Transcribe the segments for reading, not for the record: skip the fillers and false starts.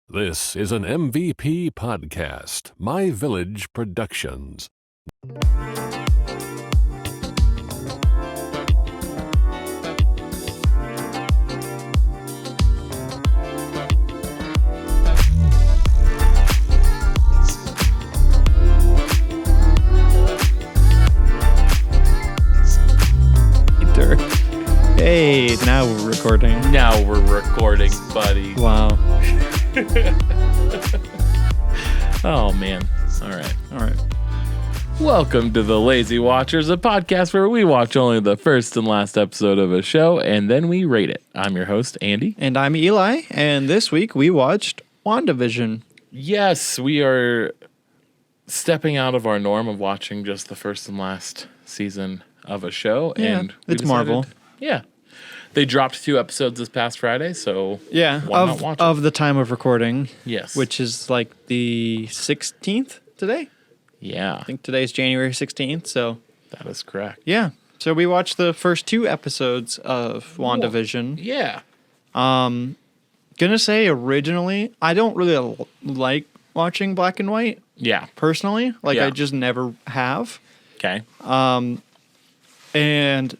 This is an MVP podcast, My Village Productions. Hey, now we're recording. Now we're recording, buddy. Wow. Oh, man. All right. Welcome to The Lazy Watchers, a podcast where we watch only the first and last episode of a show, and then we rate it. I'm your host, Andy. And I'm Eli, and this week we watched WandaVision. Yes, we are stepping out of our norm of watching just the first and last season of a show. Yeah, and we it's decided- Marvel. Yeah. They dropped 2 episodes this past Friday, so Yeah, why not watch it? of the time of recording, Yes. which is like the 16th today. Yeah, I think today's January 16th, so that is correct. yeah. So we watched the first 2 episodes of WandaVision. Yeah. Gonna say originally, I don't really like watching black and white, Yeah. personally. Like, Yeah. I just never have. Okay. And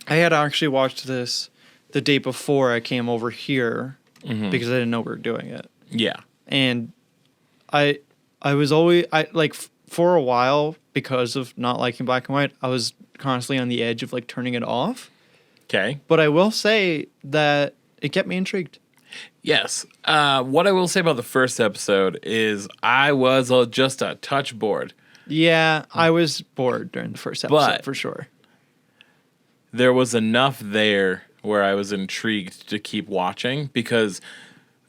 I had actually watched this the day before I came over here because I didn't know we were doing it. Yeah. And I was always for a while, because of not liking black and white, I was constantly on the edge of like turning it off. Okay. But I will say that it kept me intrigued. Yes. What I will say about the first episode is I was just a touch bored. Yeah, I was bored during the first episode But- for sure. There was enough there where I was intrigued to keep watching because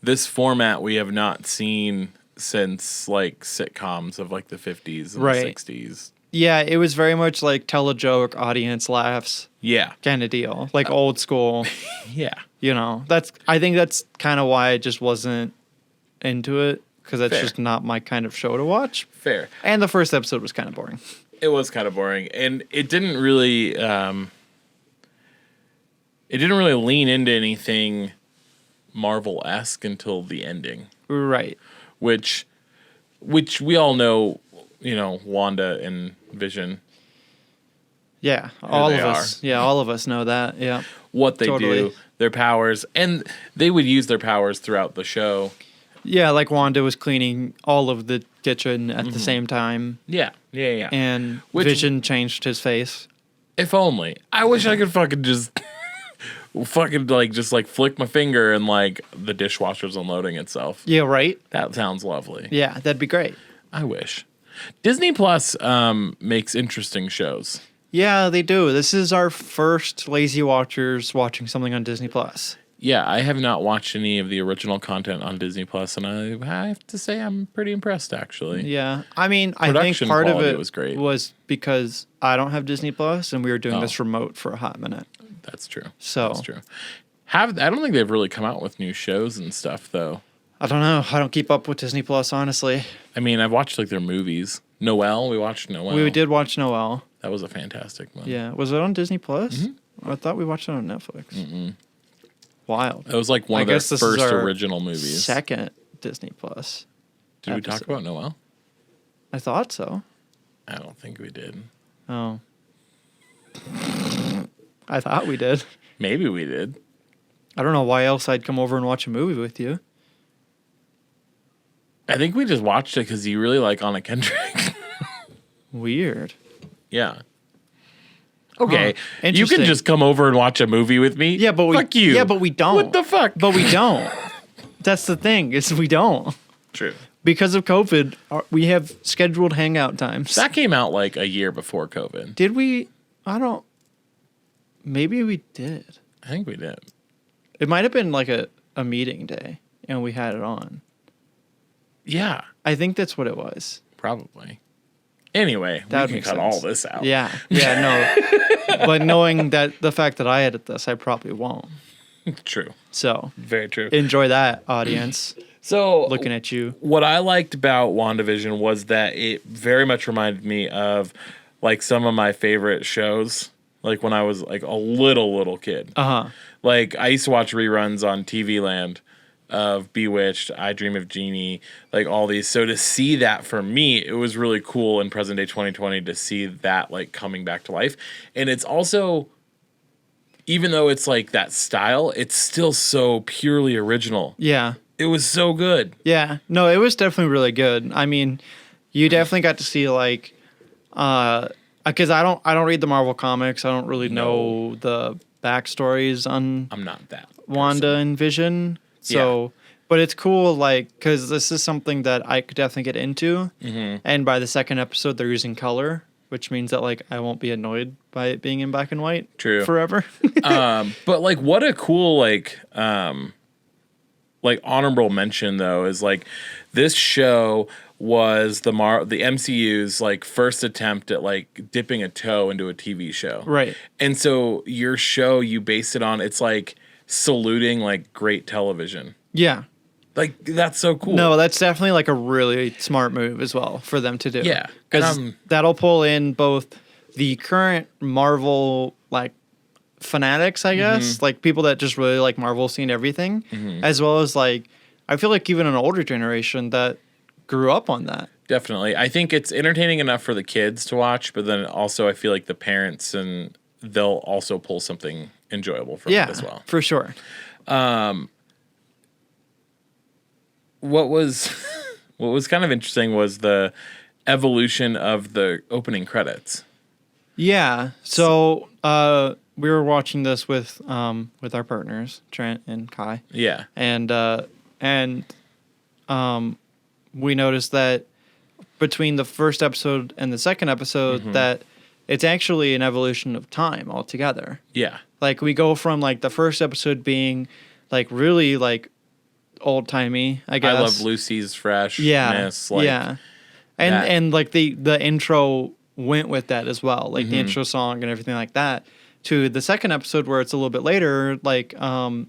this format we have not seen since like sitcoms of like the 50s and Right. the 60s. Yeah, it was very much like tell a joke, audience laughs Yeah. kind of deal, like old school. Yeah. You know, I think that's kind of why I just wasn't into it, because that's Fair. just not my kind of show to watch. Fair. And the first episode was kind of boring. It was kind of boring, and it didn't really lean into anything Marvel-esque until the ending. Right. which we all know, you know, Wanda and Vision, Yeah. All they of us. Yeah, all of us know that. Yeah. what they Totally. do, their powers, and they would use their powers throughout the show. Yeah, like Wanda was cleaning all of the kitchen at the same time, Yeah. and Which- Vision changed his face. If only. I wish I could fucking just flick my finger and like the dishwasher's unloading itself. Yeah, right? That sounds lovely. Yeah, that'd be great. I wish. Disney Plus makes interesting shows. Yeah, they do. This is our first Lazy Watchers watching something on Disney Plus. Yeah, I have not watched any of the original content on Disney Plus, and I have to say I'm pretty impressed, actually. Yeah, I mean, I think Production part of quality it was great. was because I don't have Disney Plus, and we were doing Oh. this remote for a hot minute. That's true. So- That's true. I don't think they've really come out with new shows and stuff, though. I don't know. I don't keep up with Disney Plus, honestly. I mean, I've watched like their movies. Noelle, we watched Noelle. We did watch Noelle. That was a fantastic one. Yeah, was it on Disney Plus? Mm-hmm. I thought we watched it on Netflix. Wild. It was like one I of their guess this is first our original movies. Second Disney Plus. Did we talk episode. about Noelle? I thought so. I don't think we did. Oh. I thought we did. Maybe we did. I don't know why else I'd come over and watch a movie with you. I think we just watched it because you really like Anna Kendrick. Weird. Yeah. Okay. You can Interesting. just come over and watch a movie with me. Yeah, but we Fuck you. Yeah, but we don't. What the fuck? But we don't. That's the thing, is we don't. True. Because of COVID, we have scheduled hangout times. That came out like a year before COVID. Did we? I don't. Maybe we did. I think we did. It might have been like a meeting day and we had it on. Yeah, I think that's what it was. probably. Anyway, That would we make can cut sense. all this out. Yeah. Yeah, no. But knowing that the fact that I edit this, I probably won't. True. So Very true. enjoy that, audience. So Looking at you. what I liked about WandaVision was that it very much reminded me of like some of my favorite shows, like when I was like a little kid. Uh-huh. Like I used to watch reruns on TV Land of Bewitched, I Dream of Jeannie, like all these. So to see that for me, it was really cool in present day 2020 to see that like coming back to life. And it's also, even though it's like that style, it's still so purely original. Yeah. It was so good. Yeah. No, it was definitely really good. I mean, you definitely got to see like, because I don't read the Marvel comics. I don't really know the backstories on I'm not that Wanda person. and Vision. So, but it's cool, like, because this is something that I could definitely get into. Mm-hmm. And by the second episode, they're using color, which means that like I won't be annoyed by it being in black and white. True. Forever. But like, what a cool like honorable mention though is like this show was the MCU's like first attempt at like dipping a toe into a TV show. Right. And so your show, you base it on, it's like saluting like great television. Yeah. Like that's so cool. No, that's definitely like a really smart move as well for them to do. Yeah. Because And, that'll pull in both the current Marvel like fanatics, I guess, like people that just really like Marvel, seeing everything, as well as like I feel like even an older generation that grew up on that. Definitely. I think it's entertaining enough for the kids to watch, but then also I feel like the parents and they'll also pull something enjoyable from it as well. For sure. What was kind of interesting was the evolution of the opening credits. Yeah. So we were watching this with our partners, Trent and Kai. Yeah. And we noticed that between the first episode and the second episode that it's actually an evolution of time altogether. Yeah. Like we go from like the first episode being like really like old timey, I guess. I love Lucy's freshness. Yeah. Like, yeah. that. And like the intro went with that as well. Like the intro song and everything like that. To the second episode where it's a little bit later, like what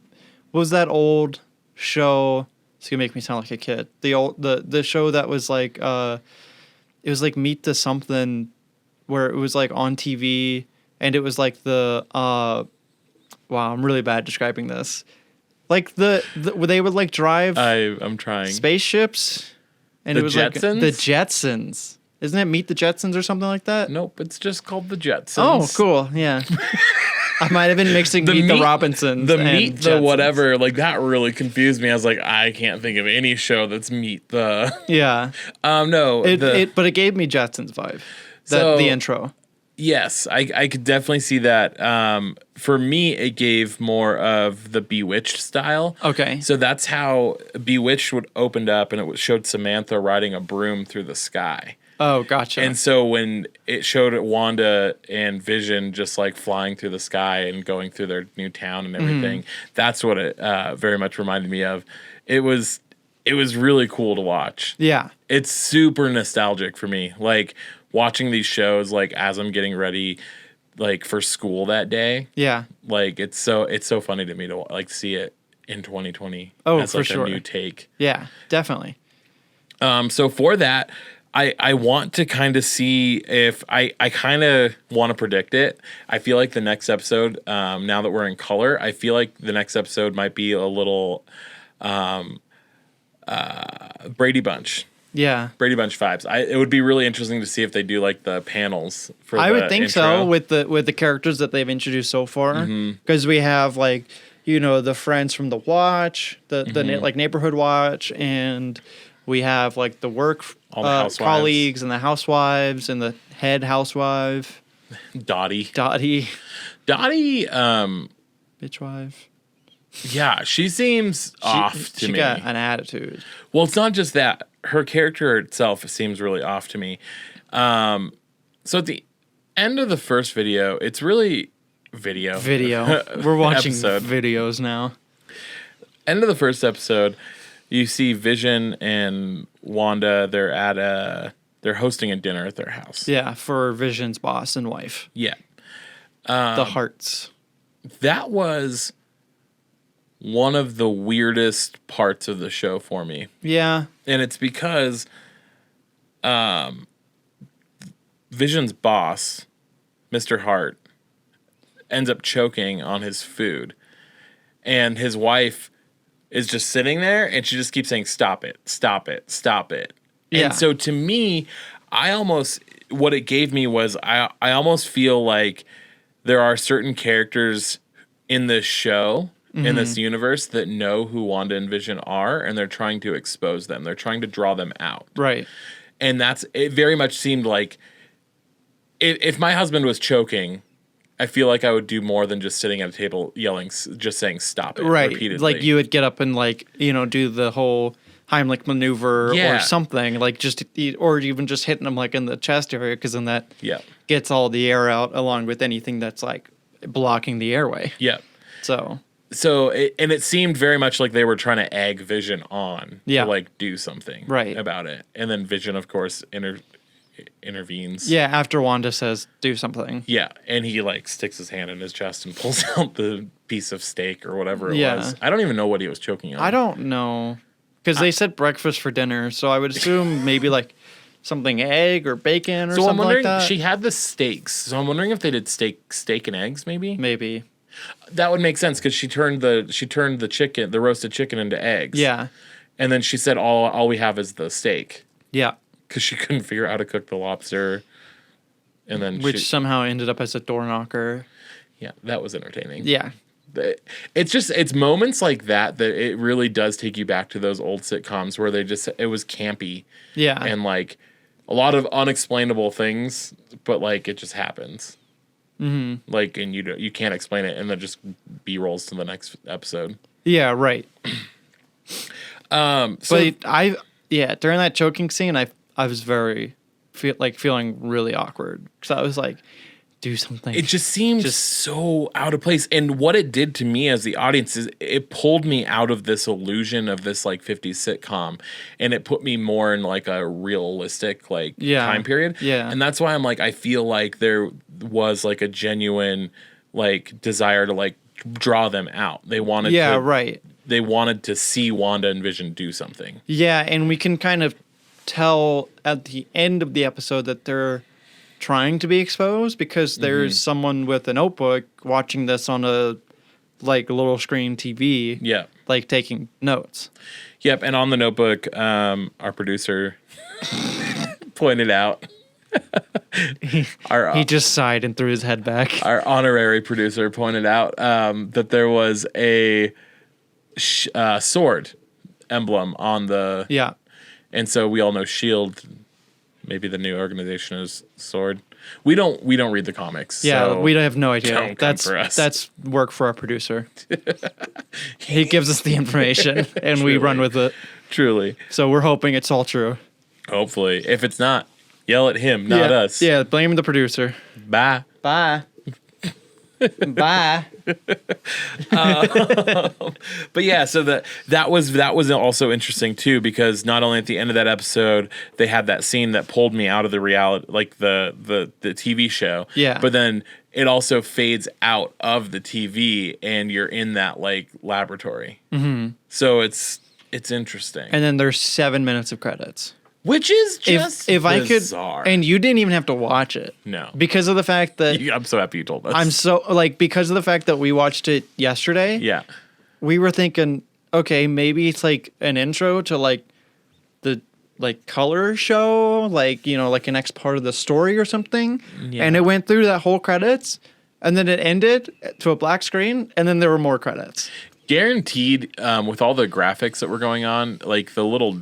was that old show? It's gonna make me sound like a kid. The show that was like it was like Meet the Something, where it was like on TV and it was like the wow, I'm really bad describing this. Like where they would like drive I'm trying. spaceships, and The it was Jetsons? like the Jetsons. Isn't it Meet the Jetsons or something like that? Nope, it's just called the Jetsons. Oh, cool. Yeah. I might have been mixing Meet the Robinsons. The and Meet the Jetsons. whatever, like that really confused me. I was like, I can't think of any show that's Meet the. Yeah. No. But it gave me Jetsons vibe. So- The intro. Yes, I could definitely see that. For me, it gave more of the Bewitched style. Okay. So that's how Bewitched opened up, and it showed Samantha riding a broom through the sky. Oh, gotcha. And so when it showed Wanda and Vision just like flying through the sky and going through their new town and everything, that's what it very much reminded me of. It was really cool to watch. yeah. It's super nostalgic for me. Like watching these shows, like as I'm getting ready, like for school that day. Yeah. Like it's so funny to me to like see it in 2020. Oh, as for like sure. a new take. Yeah. Definitely. So for that, I want to kind of see if I kind of want to predict it. I feel like the next episode, now that we're in color, I feel like the next episode might be a little Brady Bunch. Yeah. Brady Bunch vibes. It would be really interesting to see if they do like the panels for I the would think intro. so with the characters that they've introduced so far, because we have like the friends from the Watch, the like Neighborhood Watch, and we have like the work All the housewives. colleagues and the housewives and the head housewife Dottie. Dottie, bitch wife. Yeah, she seems off to she me. got an attitude. Well, it's not just that. Her character itself seems really off to me. So at the end of the first video, it's really video. We're watching Episode. videos now. End of the first episode, you see Vision and Wanda. They're hosting a dinner at their house. Yeah, for Vision's boss and wife, Yeah. the Hearts. That was one of the weirdest parts of the show for me. Yeah, And it's because Vision's boss, Mr. Hart, ends up choking on his food. And his wife is just sitting there, and she just keeps saying, "Stop it, stop it, stop it." Yeah. And so to me, what it gave me was I almost feel like there are certain characters in this show, in this universe, that know who Wanda and Vision are, and they're trying to expose them. They're trying to draw them out. Right. And it very much seemed like if my husband was choking, I feel like I would do more than just sitting at a table yelling, just saying "stop it" Right. repeatedly. Like you would get up and do the whole Heimlich maneuver Yeah. or something, or even just hitting them like in the chest area, because then that Yeah. gets all the air out along with anything that's like blocking the airway. Yeah. So It seemed very much like they were trying to egg Vision on Yeah. to like do something Right. about it. And then Vision, of course, intervenes. yeah, after Wanda says do something. Yeah. And he like sticks his hand in his chest and pulls out the piece of steak or whatever it Yeah. was. I don't even know what he was choking on. I don't know, because they said breakfast for dinner, so I would assume maybe like something egg or bacon or So I'm something wondering, like that. she had the steaks. So I'm wondering if they did steak and eggs, maybe. Maybe. That would make sense because she turned the chicken, the roasted chicken, into eggs. Yeah. And then she said, all we have is the steak, Yeah. because she couldn't figure out how to cook the lobster. And then Which somehow ended up as a door knocker. yeah, that was entertaining. Yeah. It's moments like that it really does take you back to those old sitcoms where it was campy Yeah. and like a lot of unexplainable things, but like it just happens. Mm-hmm. Like, and you can't explain it, and then just B-rolls to the next episode. Yeah, right. So But during that choking scene, I was feeling really awkward, because I was like, do something. it just seemed so out of place. And what it did to me as the audience is it pulled me out of this illusion of this like 50s sitcom, and it put me more in like a realistic time period. Yeah. And that's why I'm like, I feel like there was like a genuine like desire to like draw them out. They wanted right. They wanted to see Wanda and Vision do something. Yeah, and we can kind of tell at the end of the episode that they're trying to be exposed, because there's someone with a notebook watching this on a little screen TV. Yeah. Like taking notes. Yep. And on the notebook, our producer pointed out. He just sighed and threw his head back. Our honorary producer pointed out that there was a sword emblem on the. Yeah. And so we all know S.H.I.E.L.D., maybe the new organization is S.W.O.R.D. We don't read the comics. Yeah, so we have no idea. don't come for us. That's work for our producer. He gives us the information and we Truly. run with it. Truly. So we're hoping it's all true. Hopefully. If it's not, yell at him, not us. Yeah, blame the producer. Bye. Bye. Bye. But yeah, so that was also interesting too, because not only at the end of that episode they had that scene that pulled me out of the reality, like the TV show. Yeah. But then it also fades out of the TV and you're in that like laboratory. Mm-hmm. So it's interesting. And then there's 7 minutes of credits. Which is just if I could, bizarre. and you didn't even have to watch it. No. Because of the fact that I'm so happy you told us. because of the fact that we watched it yesterday. Yeah. We were thinking, okay, maybe it's like an intro to like the color show, like a next part of the story or something. Yeah. And it went through that whole credits, and then it ended to a black screen, and then there were more credits. Guaranteed, with all the graphics that were going on, like the little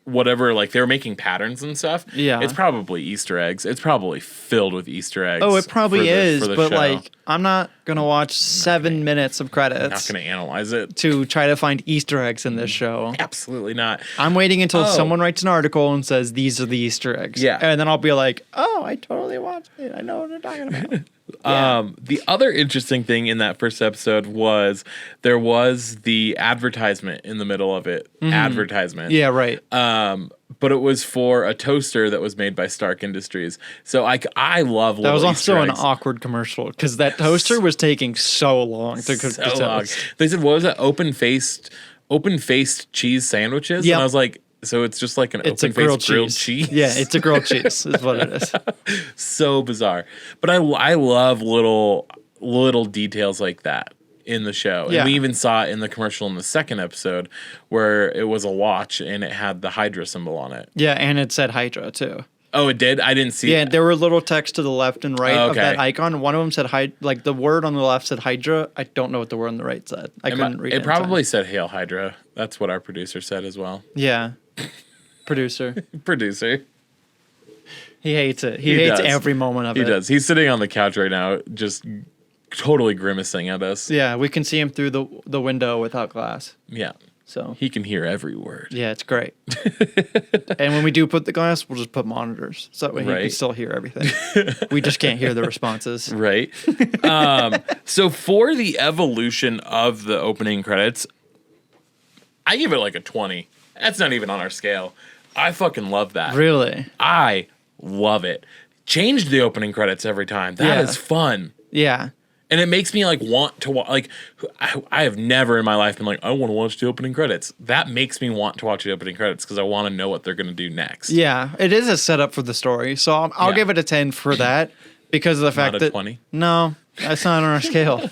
whatever, like they were making patterns and stuff. Yeah. It's probably Easter eggs. It's probably filled with Easter eggs. Oh, it probably is, for the but show. like I'm not gonna watch 7 minutes of I'm credits not going to analyze it. to try to find Easter eggs in this show. Absolutely not. I'm waiting until Oh. someone writes an article and says these are the Easter eggs. Yeah. And then I'll be like, oh, I totally watched it. I know what they're talking about. Yeah. The other interesting thing in that first episode was there was the advertisement in the middle of it. Advertisement. Yeah, right. But it was for a toaster that was made by Stark Industries. So I love That was little also Easter an eggs. awkward commercial because that toaster was taking so long to cook the So long. toast. They said, what was it? Open-faced cheese sandwiches? Yep. And I was like, so it's just like an It's a open-faced grilled grilled cheese. cheese? Yeah, it's a grilled cheese is what it is. So bizarre. But I love little details like that in the show. Yeah. And we even saw it in the commercial in the second episode where it was a watch and it had the Hydra symbol on it. Yeah, and it said Hydra too. Oh, it did? I didn't see Yeah, that. there were little text to the left and right of Okay. that icon. One of them said like the word on the left said Hydra. I don't know what the word on the right said. I couldn't read it. It in time. probably said Hail Hydra. That's what our producer said as well. Yeah. Producer. Producer. He hates it. He hates does. every moment of He it. does. He's sitting on the couch right now, just totally grimacing at us. Yeah, we can see him through the window without glass. Yeah. So He can hear every word. yeah, it's great. And when we do put the glass, we'll just put monitors so that way he can Right. still hear everything. We just can't hear the responses. Right. So for the evolution of the opening credits, I give it like a 20. That's not even on our scale. I fucking love that. Really? I love it. Change the opening credits every time. That is Yeah. fun. Yeah. And it makes me like want to watch. Like, I have never in my life been like, I want to watch the opening credits. That makes me want to watch the opening credits because I want to know what they're going to do next. Yeah, it is a setup for the story. So I'll Yeah. give it a 10 for that because of the fact Not a that 20? No, that's not on our scale.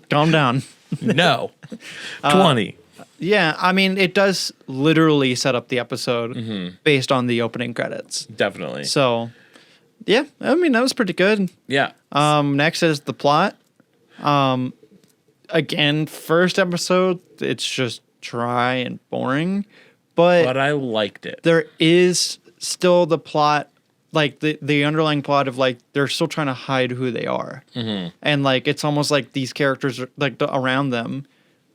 Calm down. No. 20. Yeah, I mean, it does literally set up the episode based on the opening credits. Definitely. So, yeah, I mean, that was pretty good. Yeah. Next is the plot. Again, first episode, it's just dry and boring, But I liked it. there is still the plot, like the underlying plot of like they're still trying to hide who they are, and like it's almost like these characters are, like around them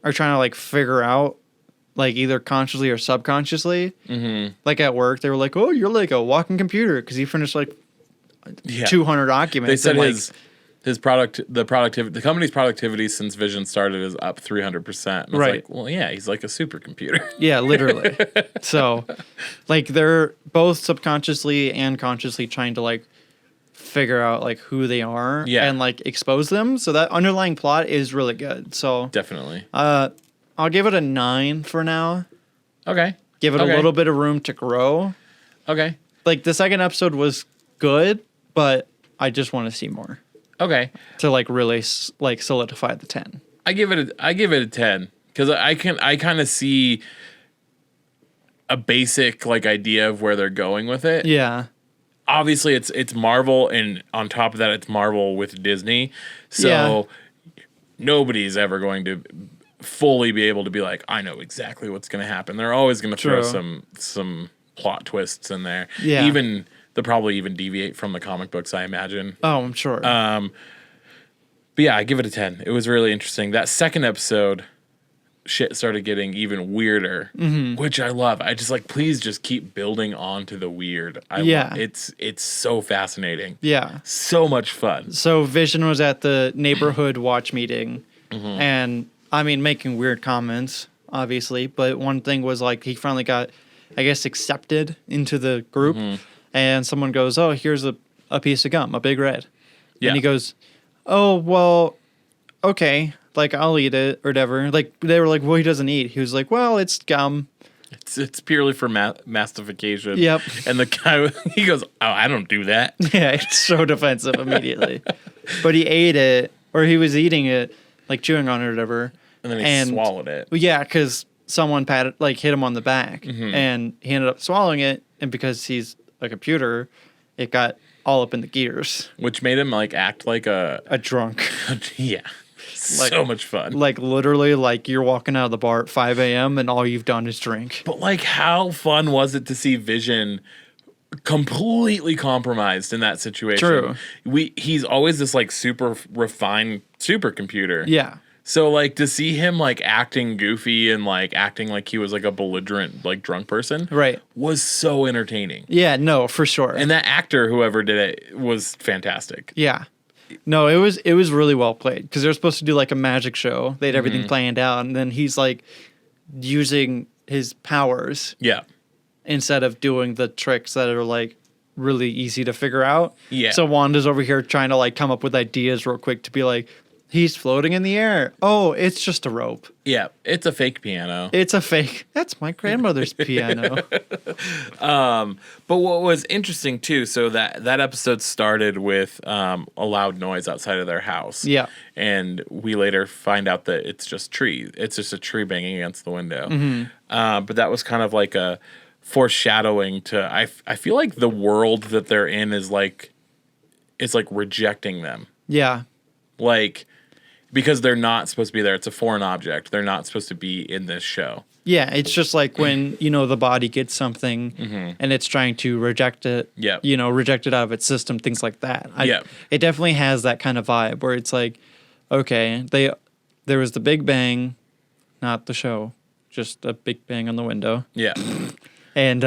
are trying to like figure out, like either consciously or subconsciously. Like at work, they were like, "Oh, you're like a walking computer," because he finished like Yeah. 200 documents. They said and, like, the company's productivity since Vision started is up 300%. And I was Right. like, well, yeah, he's like a supercomputer. Yeah, literally. So, like, they're both subconsciously and consciously trying to like figure out like who they are Yeah. and like expose them. So that underlying plot is really good. So, Definitely. I'll give it a 9 for now. Okay. Give it Okay. a little bit of room to grow. Okay. Like the second episode was good, but I just want to see more Okay. to like really like solidify the 10. I give it a 10 because I kind of see a basic like idea of where they're going with it. Yeah. Obviously, it's Marvel, and on top of that, it's Marvel with Disney. So Yeah. nobody's ever going to fully be able to be like, I know exactly what's going to happen. They're always going to throw True. some plot twists in there. Yeah. They'll probably even deviate from the comic books, I imagine. Oh, I'm sure. But yeah, I give it a 10. It was really interesting. That second episode, shit started getting even weirder, which I love. I just like, please just keep building onto the weird. Yeah. It's so fascinating. yeah. So much fun. So Vision was at the neighborhood watch meeting, and I mean, making weird comments, obviously. But one thing was like he finally got, I guess, accepted into the group, and someone goes, "Oh, here's a piece of gum, a Big Red," Yeah. and he goes, "Oh, well, okay, like I'll eat it or whatever." Like they were like, "Well, he doesn't eat." He was like, "Well, it's gum." It's purely for mastification. Yep. And the guy, he goes, oh, I don't do that. Yeah, it's so defensive immediately. But he ate it, or he was eating it, like chewing on it or whatever. And then he swallowed it. Well, yeah, because someone hit him on the back, and he ended up swallowing it. And because he's a computer, it got all up in the gears. Which made him like act like A drunk, yeah. So much fun. like literally, like you're walking out of the bar at 5 a.m. and all you've done is drink. But like, how fun was it to see Vision completely compromised in that situation? True. He's always this like super refined supercomputer. Yeah, So like to see him like acting goofy and like acting like he was like a belligerent like drunk person, right. was so entertaining. Yeah, no, for sure. And that actor, whoever did it, was fantastic. Yeah. No, it was really well played because they were supposed to do like a magic show. They had everything planned out, and then he's like using his powers Yeah. instead of doing the tricks that are like really easy to figure out. Yeah. So Wanda's over here trying to like come up with ideas real quick to be like, He's floating in the air. Oh, it's just a rope. Yeah, it's a fake piano. It's a fake. That's my grandmother's piano. But what was interesting too, so that episode started with a loud noise outside of their house. Yeah. And we later find out that it's just trees. It's just a tree banging against the window. But that was kind of like a foreshadowing to. I feel like the world that they're in is like rejecting them. Yeah. Like, because they're not supposed to be there. It's a foreign object. They're not supposed to be in this show. Yeah, it's just like when, the body gets something and it's trying to reject it, Yep. Reject it out of its system, things like that. Yep. It definitely has that kind of vibe where it's like, okay, there was the Big Bang, not the show, just a Big Bang on the window. Yeah. And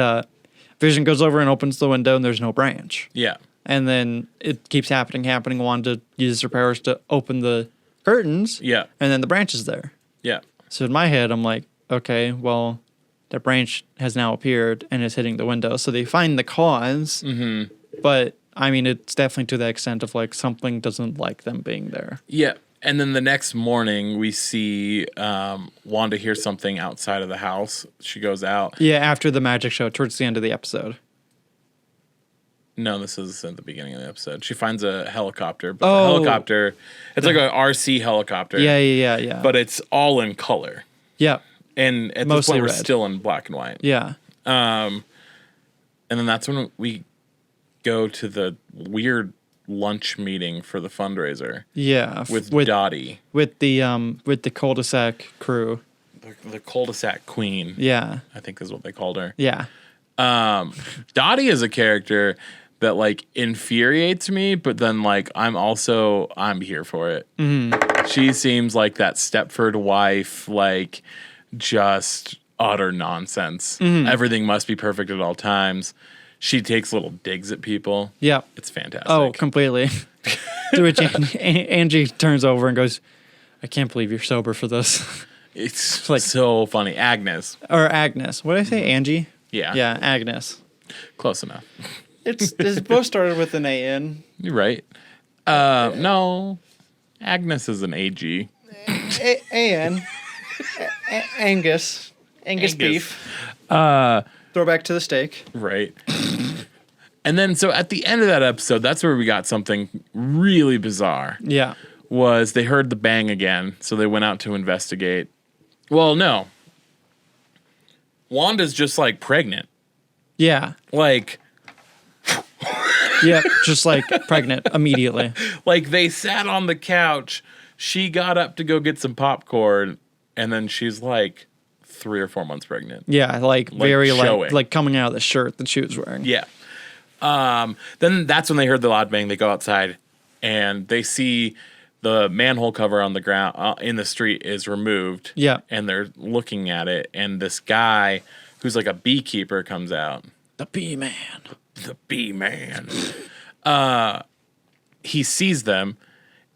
Vision goes over and opens the window and there's no branch. Yeah. And then it keeps happening. Wanda uses her powers to open the curtains. Yeah. And then the branch is there. Yeah. So in my head, I'm like, okay, well, the branch has now appeared and is hitting the window. So they find the cause. Mm-hmm. But, I mean, it's definitely to the extent of, like, something doesn't like them being there. Yeah. And then the next morning, we see Wanda hear something outside of the house. She goes out. Yeah, after the magic show, towards the end of the episode. No, this is at the beginning of the episode. She finds a helicopter. But Oh. the helicopter, it's like a RC helicopter. Yeah. But it's all in color. Yeah, And at Mostly this point, we're red. still in black and white. yeah. And then that's when we go to the weird lunch meeting for the fundraiser Yeah. with with Dottie, with the cul-de-sac crew. the cul-de-sac queen, Yeah. I think is what they called her. Yeah. Dottie is a character that like infuriates me, but then like I'm here for it. Mm-hmm. She seems like that Stepford wife, like just utter nonsense. Mm-hmm. Everything must be perfect at all times. She takes little digs at people. Yeah. It's fantastic. Oh, completely. To which Angie turns over and goes, I can't believe you're sober for this. It's like- so funny. Agnes. Or Agnes. What did I say? Angie? Yeah. Yeah, Agnes. Close enough. It's both started with an A-N. You're right. No. Agnes is an AG. A-N. Angus. Angus. beef. Throwback to the steak. Right. And then, so at the end of that episode, that's where we got something really bizarre. Yeah. Was they heard the bang again, so they went out to investigate. Well, no. Wanda's just like pregnant. Yeah. Like Yeah. Just like pregnant immediately. they sat on the couch. She got up to go get some popcorn, and then she's like 3 or 4 months pregnant. Yeah. Like very showing. like coming out of the shirt that she was wearing. Yeah. Then that's when they heard the loud bang. They go outside, and they see the manhole cover on the ground in the street is removed. Yeah. And they're looking at it, and this guy who's like a beekeeper comes out. The bee man. The bee man. He sees them,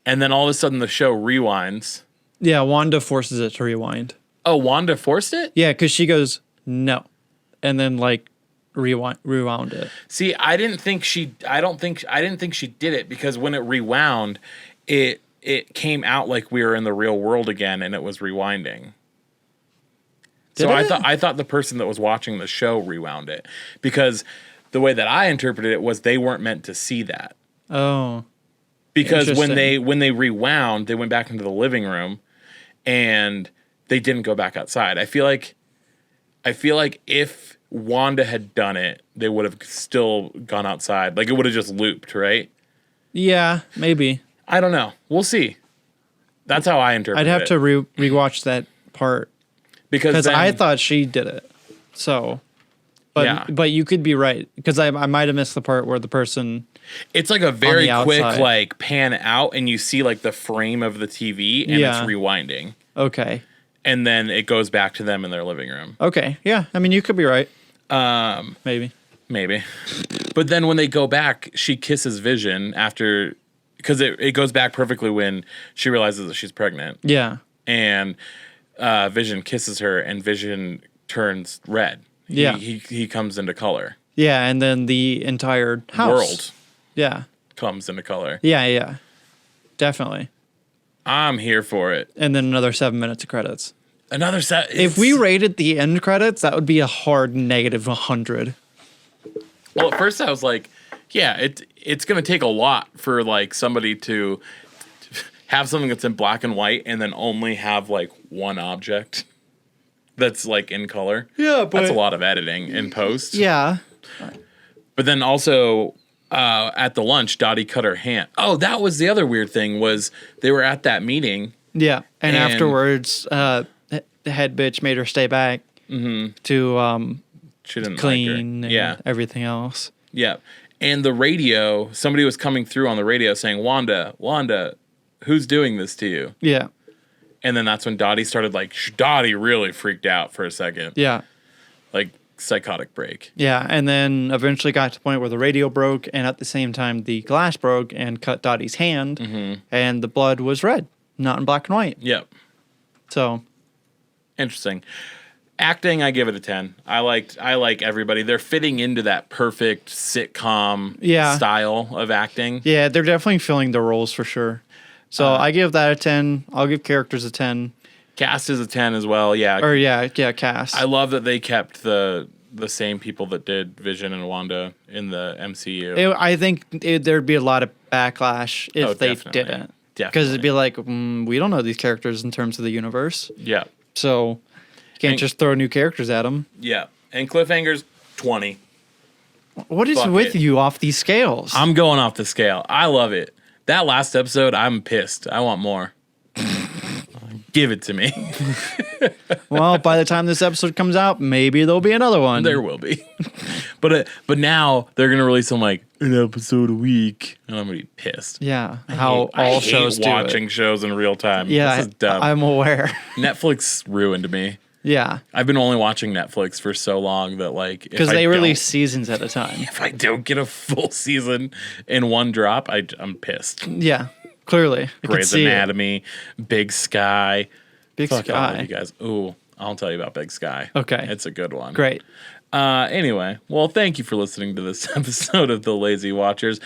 and then all of a sudden the show rewinds. Yeah. Wanda forces it to rewind. Oh, Wanda forced it? Yeah. Because she goes, no. And then like rewound it. See, I didn't think she did it, because when it rewound, it came out like we were in the real world again, and it was rewinding. Did So it? I thought the person that was watching the show rewound it, because the way that I interpreted it was they weren't meant to see that. Oh. Because when Interesting. they rewound, they went back into the living room, and they didn't go back outside. I feel like if Wanda had done it, they would have still gone outside. Like it would have just looped, right? Yeah. Maybe. I don't know. We'll see. That's how I interpret I'd it. have to rewatch that part. because Because I then- thought she did it. So, but Yeah. but you could be right because I might have missed the part where the person. it's like a very the quick outside. like pan out, and you see like the frame of the TV, and Yeah. it's rewinding, Okay. and then it goes back to them in their living room. Okay. Yeah. I mean, you could be right. Maybe. Maybe. But then when they go back, she kisses Vision after, because it goes back perfectly when she realizes that she's pregnant. Yeah. And Vision kisses her, and Vision turns red. Yeah. He comes into color. Yeah. And then the entire house. World Yeah. comes into color. Yeah. Yeah. Definitely. I'm here for it. And then another 7 minutes of credits. Another set. If we rated the end credits, that would be a hard negative 100. Well, at first I was like, yeah, it's going to take a lot for like somebody to have something that's in black and white and then only have like one object that's like in color. Yeah, but that's a lot of editing in post. Yeah. But then also at the lunch, Dottie cut her hand. Oh, that was the other weird thing was they were at that meeting. Yeah, and And- afterwards, the head bitch made her stay back to She didn't clean like her. and Yeah, everything else. yeah. And the radio, somebody was coming through on the radio saying, Wanda, who's doing this to you? Yeah, And then that's when Dottie started like, Dottie really freaked out for a second. yeah, Like psychotic break. yeah. And then eventually got to the point where the radio broke, and at the same time, the glass broke and cut Dottie's hand, and the blood was red, not in black and white. Yep. So, Interesting. Acting, I give it a 10. I like everybody. They're fitting into that perfect sitcom Yeah. style of acting. yeah, they're definitely filling their roles for sure. So I give that a 10. I'll give characters a 10. Cast is a 10 as well. Yeah. Or yeah, cast. I love that they kept the same people that did Vision and Wanda in the MCU. I think there'd be a lot of backlash if Oh, they definitely. didn't. Because it'd be like, we don't know these characters in terms of the universe. Yeah. So you can't And- just throw new characters at them. Yeah. And cliffhangers, 20. What is Fuck with it. you off these scales? I'm going off the scale. I love it. That last episode, I'm pissed. I want more. Give it to me. Well, by the time this episode comes out, maybe there'll be another one. There will be. But now they're going to release them like an episode a week. And I'm going to be pissed. Yeah, how I all hate shows do watching it. shows in real time. Yeah, This is dumb. I'm aware. Netflix ruined me. Yeah, I've been only watching Netflix for so long that like because they release seasons at a time. If I don't get a full season in one drop, I'm pissed. Yeah, clearly. I can Grey's see it. Anatomy, Big Sky. Big Fuck all of Sky. you guys. Ooh, I'll tell you about Big Sky. Okay. It's a good one. Great. Anyway, well, thank you for listening to this episode of The Lazy Watchers.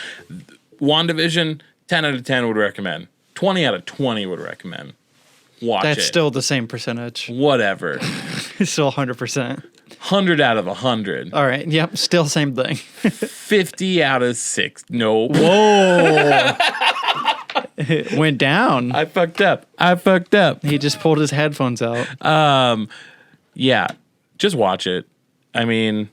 WandaVision, 10 out of 10 would recommend. 20 out of 20 would recommend. Watch That's it. still the same percentage. Whatever. It's still 100%. 100 out of 100. All right. Yep. Still same thing. 50 out of 6. No. Whoa. It went down. I fucked up. He just pulled his headphones out. Yeah, just watch it. I mean,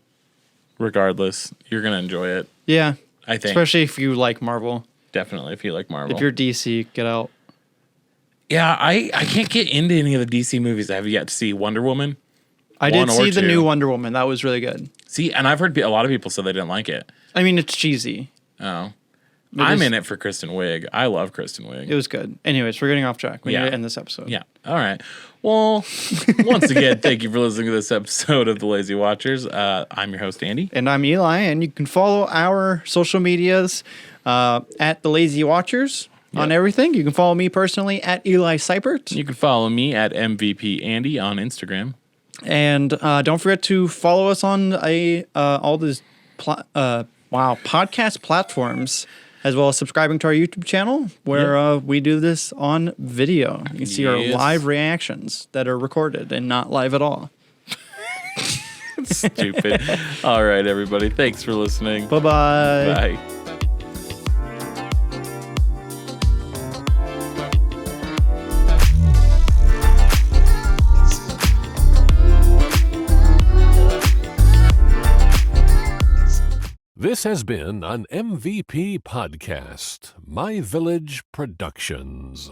regardless, you're going to enjoy it. Yeah. I think. Especially if you like Marvel. Definitely, if you like Marvel. If you're DC, get out. Yeah, I can't get into any of the DC movies. I have yet to see Wonder Woman. I One did or see the two. new Wonder Woman. That was really good. See, and I've heard a lot of people say they didn't like it. I mean, it's cheesy. Oh. It I'm is- in it for Kristen Wiig. I love Kristen Wiig. It was good. Anyways, we're getting off track. We Yeah. need to end this episode. Yeah. All right. Well, once again, thank you for listening to this episode of The Lazy Watchers. I'm your host, Andy. And I'm Eli, and you can follow our social medias at The Lazy Watchers on Yep. everything. You can follow me personally at Eli Seipert. You can follow me at MVP Andy on Instagram. And don't forget to follow us on all these podcast platforms, as well as subscribing to our YouTube channel, where we do this on video. You can see our Yes. live reactions that are recorded and not live at all. Stupid. All right, everybody. Thanks for listening. Bye-bye. Bye. This has been an MVP podcast, My Village Productions.